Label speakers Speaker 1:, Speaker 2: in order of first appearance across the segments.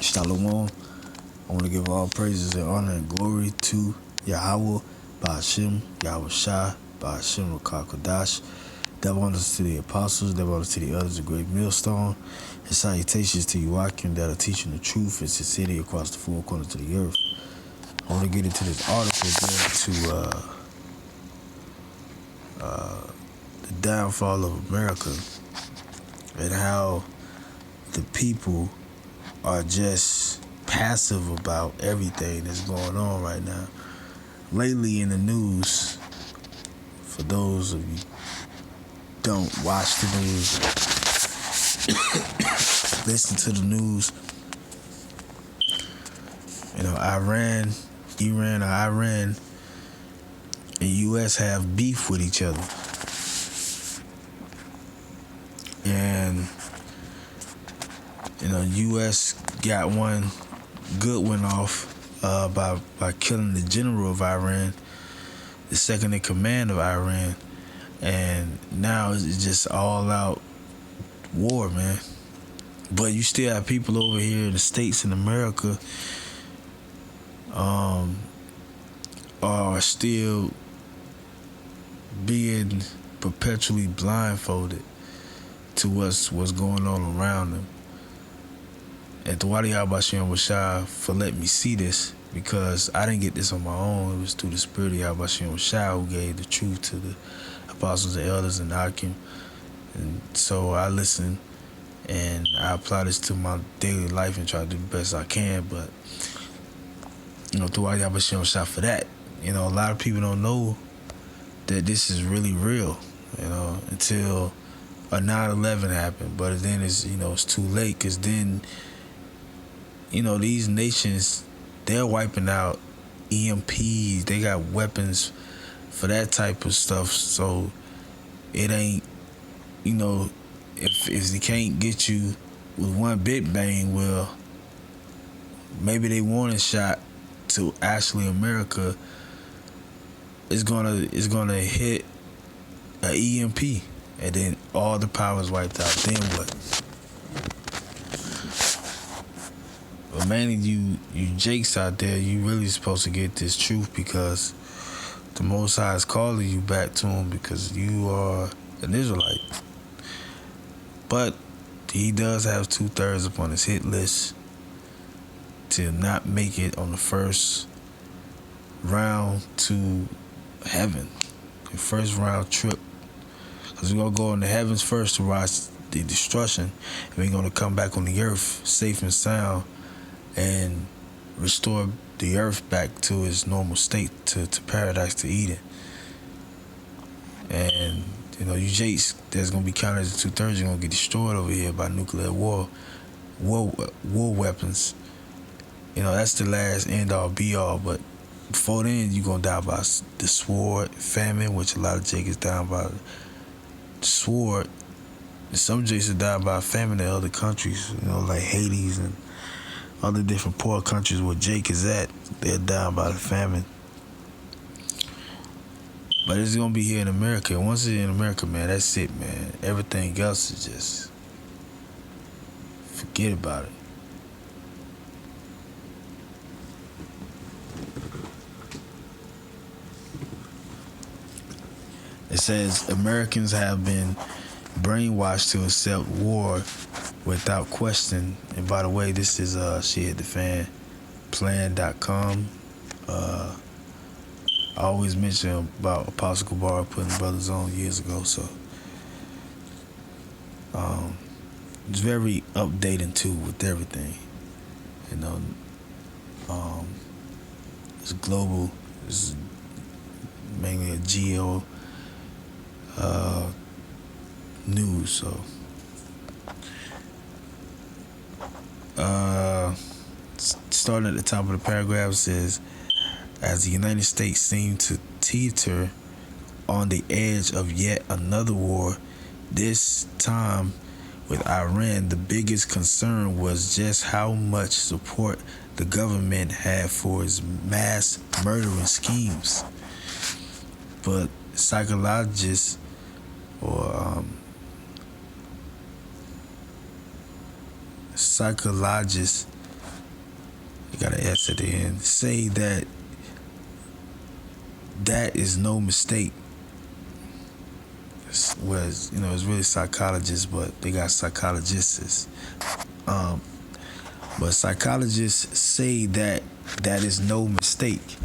Speaker 1: Shalom. I want to give all praises and honor and glory to Yahweh, Ba'ashem, Yahweh Shai, Ba'ashem, Rakakadash. Double honors to the apostles, double honors to the others, the great millstone, and salutations to you, Akim, that are teaching the truth and sincerity across the four corners of the earth. I want to get into this article again to the downfall of America and how the people are just passive about everything that's going on right now. Lately in the news, for those of you don't watch the news, listen to the news, Iran and U.S. have beef with each other. And U.S. got one good one off by killing the general of Iran, the second in command of Iran, and now it's just all out war, man. But you still have people over here in the States in America are still being perpetually blindfolded to what's going on around them. And Tawadi Abashian Washai for letting me see this, because I didn't get this on my own. It was through the spirit of Abashian Washai who gave the truth to the apostles and elders and Akim. And so I listened and I apply this to my daily life and try to do the best I can. But Tawadi Abashian Washai for that. A lot of people don't know that this is really real, until a 9/11 happened. But then it's too late, because then these nations, they're wiping out EMPs. They got weapons for that type of stuff. So it ain't, if they can't get you with one big bang, well, maybe they warning shot to actually America is gonna hit an EMP, and then all the power's wiped out. Then what? But mainly you jakes out there, you really supposed to get this truth, because the Most High is calling you back to him, because you are an Israelite. But he does have 2/3 upon his hit list to not make it on the first round to heaven, the first round trip. Because we're going to go into heavens first to watch the destruction, and we're going to come back on the earth safe and sound and restore the earth back to its normal state, to paradise, to Eden. And you jakes that's gonna be counted as 2/3, you're gonna get destroyed over here by nuclear war weapons. That's the last end all be all. But before then, you're gonna die by the sword, famine, which a lot of jakes die by the sword. And some jakes are dying by famine in other countries, like Hades and other different poor countries where Jake is at. They're down by the famine. But it's gonna be here in America. And once it's in America, man, that's it, man. Everything else is just forget about it. It says Americans have been brainwashed to accept war without question. And by the way, this is She Hit the Fan plan.com. I always mention about Apostle Kabar putting brothers on years ago, so it's very updating too with everything. It's global. It's mainly a geo news. So starting at the top of the paragraph, says, as the United States seemed to teeter on the edge of yet another war, this time with Iran, the biggest concern was just how much support the government had for its mass murdering schemes. But psychologists You got an S at the end. Say that that is no mistake. Was it's really psychologists, but they got psychologists. Um, but psychologists say that that is no mistake.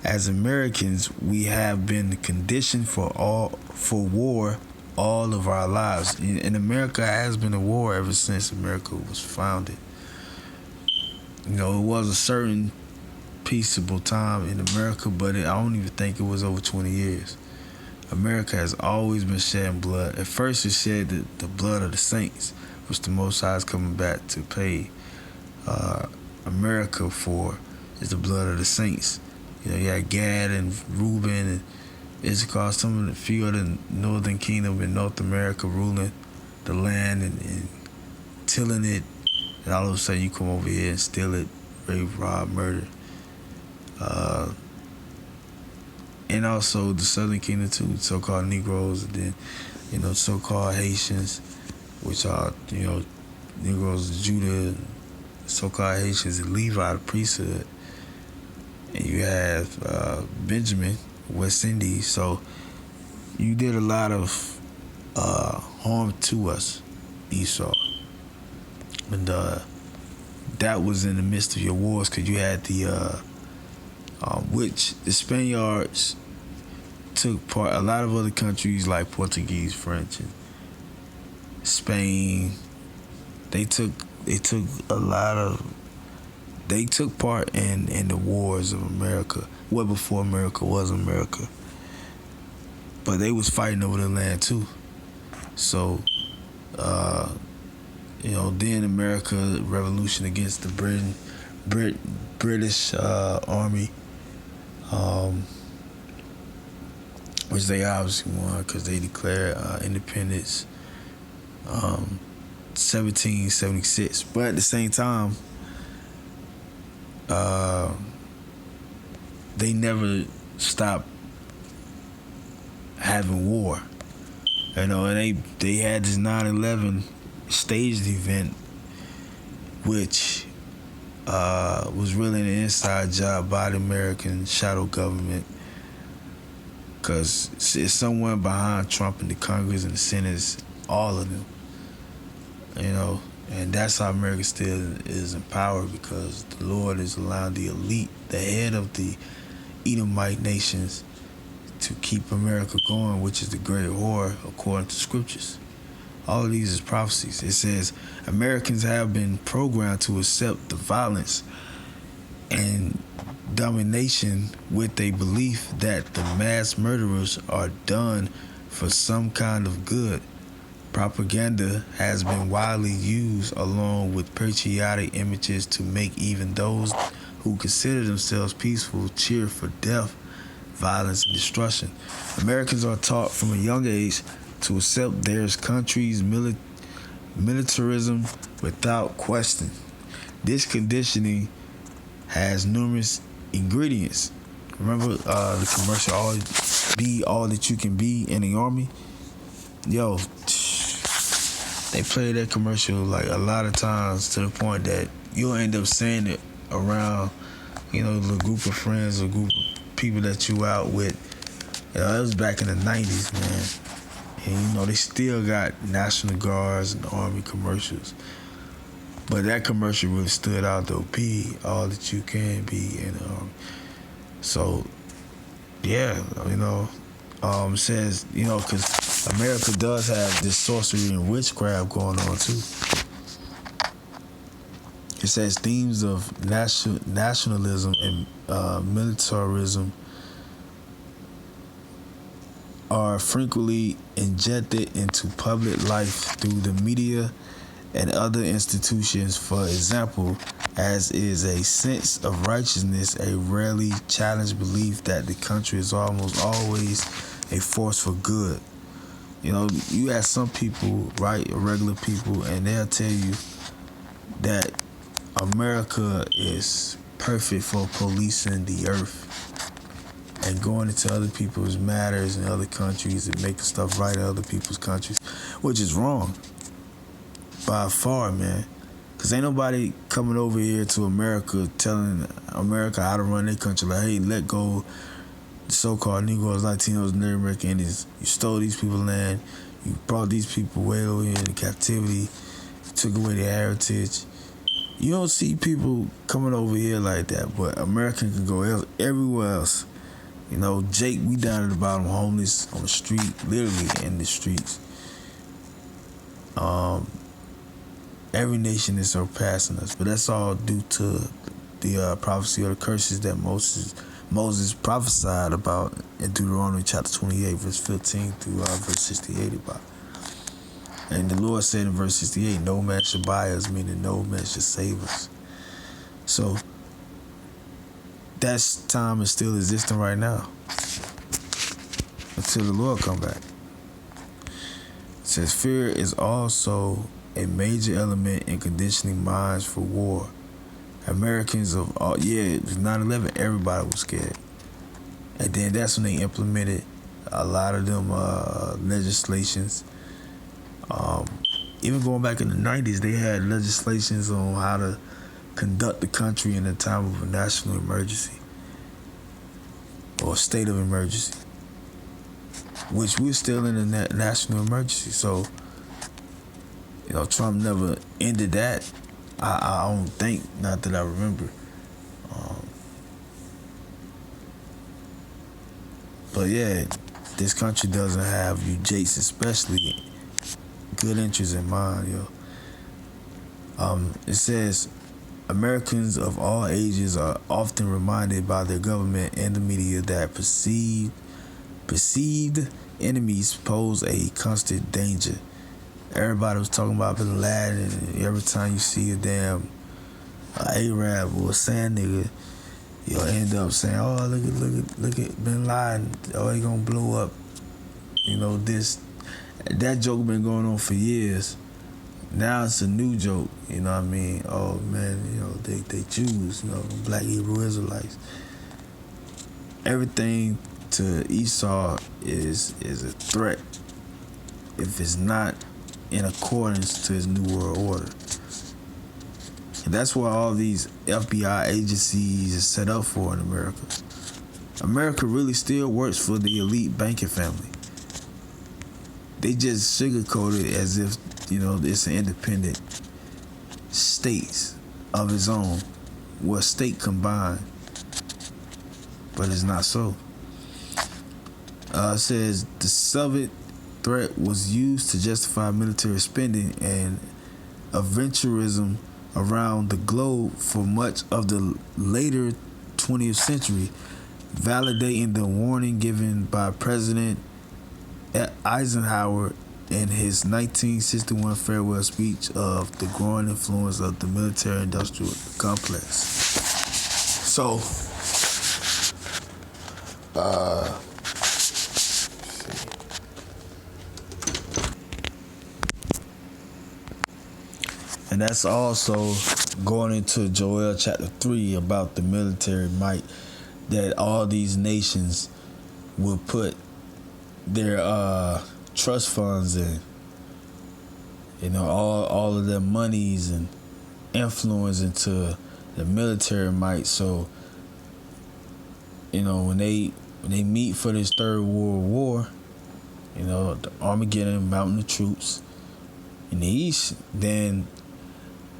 Speaker 1: As Americans, we have been conditioned for war all of our lives. And America has been a war ever since America was founded. It was a certain peaceable time in America, but I don't even think it was over 20 years. America has always been shedding blood. At first, it shed the blood of the saints, which the Most High is coming back to pay America for, is the blood of the saints. You had Gad and Reuben and Issachar, some of the few of the northern kingdom in North America ruling the land and tilling it, and all of a sudden you come over here and steal it, rape, rob, murder. And also the southern kingdom too, so-called Negroes, and then, so-called Haitians, which are, Negroes of Judah, so-called Haitians and Levi, the priesthood. And you have Benjamin, West Indies. So you did a lot of harm to us, Esau. And that was in the midst of your wars, because you had which the Spaniards took part. A lot of other countries like Portuguese, French, and Spain, they took part in the wars of America, well before America was America. But they was fighting over the land too. So, then America revolution against the British army, which they obviously won because they declared independence 1776. But at the same time, they never stopped having war. And they had this 9/11 staged event, which was really an inside job by the American shadow government, because it's someone behind Trump and the Congress and the Senate, all of them, and that's how America still is in power, because the Lord is allowing the elite, the head of the Edomite nations, to keep America going, which is the great whore according to scriptures. All of these is prophecies. It says Americans have been programmed to accept the violence and domination with a belief that the mass murderers are done for some kind of good. Propaganda has been widely used along with patriotic images to make even those who consider themselves peaceful cheer for death, violence, and destruction. Americans are taught from a young age to accept their country's militarism without question. This conditioning has numerous ingredients. Remember the commercial, be all that you can be in the army? Yo, they play that commercial like a lot of times, to the point that you'll end up saying it around, the group of friends or group of people that you out with. It was back in the 90s, man. And they still got National Guards and Army commercials. But that commercial really stood out though. Be all that you can be in the Army. So, yeah, it says, because America does have this sorcery and witchcraft going on too. It says themes of nationalism and militarism are frequently injected into public life through the media and other institutions. For example, as is a sense of righteousness, a rarely challenged belief that the country is almost always a force for good. You ask some people, right, regular people, and they'll tell you that America is perfect for policing the earth and going into other people's matters in other countries and making stuff right in other people's countries, which is wrong by far, man. Cause ain't nobody coming over here to America telling America how to run their country. Like, hey, let go so-called Negroes, Latinos, Native Americans. You stole these people's land. You brought these people way over here into captivity. You took away their heritage. You don't see people coming over here like that, but Americans can go everywhere else. You know, Jake, we down at the bottom, homeless on the street, literally in the streets. Every nation is surpassing us, but that's all due to the prophecy or the curses that Moses prophesied about in Deuteronomy chapter 28, verse 15 through verse 68 about. And the Lord said in verse 68, no man shall buy us, meaning no man shall save us. So that time is still existing right now until the Lord come back. It says, fear is also a major element in conditioning minds for war. Americans of all, it was 9/11, everybody was scared. And then that's when they implemented a lot of them legislations. Even going back in the 90s, they had legislations on how to conduct the country in a time of a national emergency or state of emergency, which we're still in a national emergency. So, you know, Trump never ended that. I don't think, not that I remember. But yeah, this country doesn't have you Jakes especially good interests in mind, yo. It says Americans of all ages are often reminded by their government and the media that perceived enemies pose a constant danger. Everybody was talking about Bin Laden, and every time you see a damn Arab or a sand nigga, you'll end up saying, "Oh, look at Bin Laden. Oh, he gonna blow up." You know, that joke been going on for years. Now it's a new joke. You know what I mean? Oh man, you know they Jews. You know, Black Hebrew Israelites. Everything to Esau is a threat if it's not in accordance to his new world order. And that's what all these FBI agencies are set up for in America. America really still works for the elite banking family. They just sugarcoat it as if, you know, it's an independent state of its own, well, state combined, but it's not so. It says the Soviet threat was used to justify military spending and aventurism around the globe for much of the later 20th century, validating the warning given by President Eisenhower in his 1961 farewell speech of the growing influence of the military-industrial complex. So, and that's also going into Joel chapter 3 about the military might that all these nations will put their trust funds in. You know, all of their monies and influence into the military might. So, you know, when they meet for this Third World War, you know, the Armageddon, mounting the troops in the East, then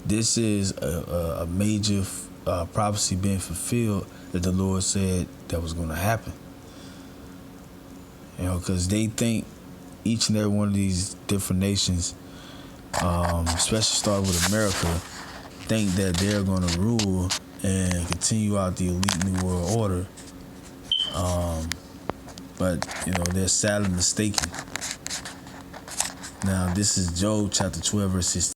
Speaker 1: this is a major prophecy being fulfilled that the Lord said that was going to happen. You know, because they think each and every one of these different nations, especially starting with America, think that they're going to rule and continue out the elite New World Order. But, you know, they're sadly mistaken. Now, this is Job chapter 12, verse 16.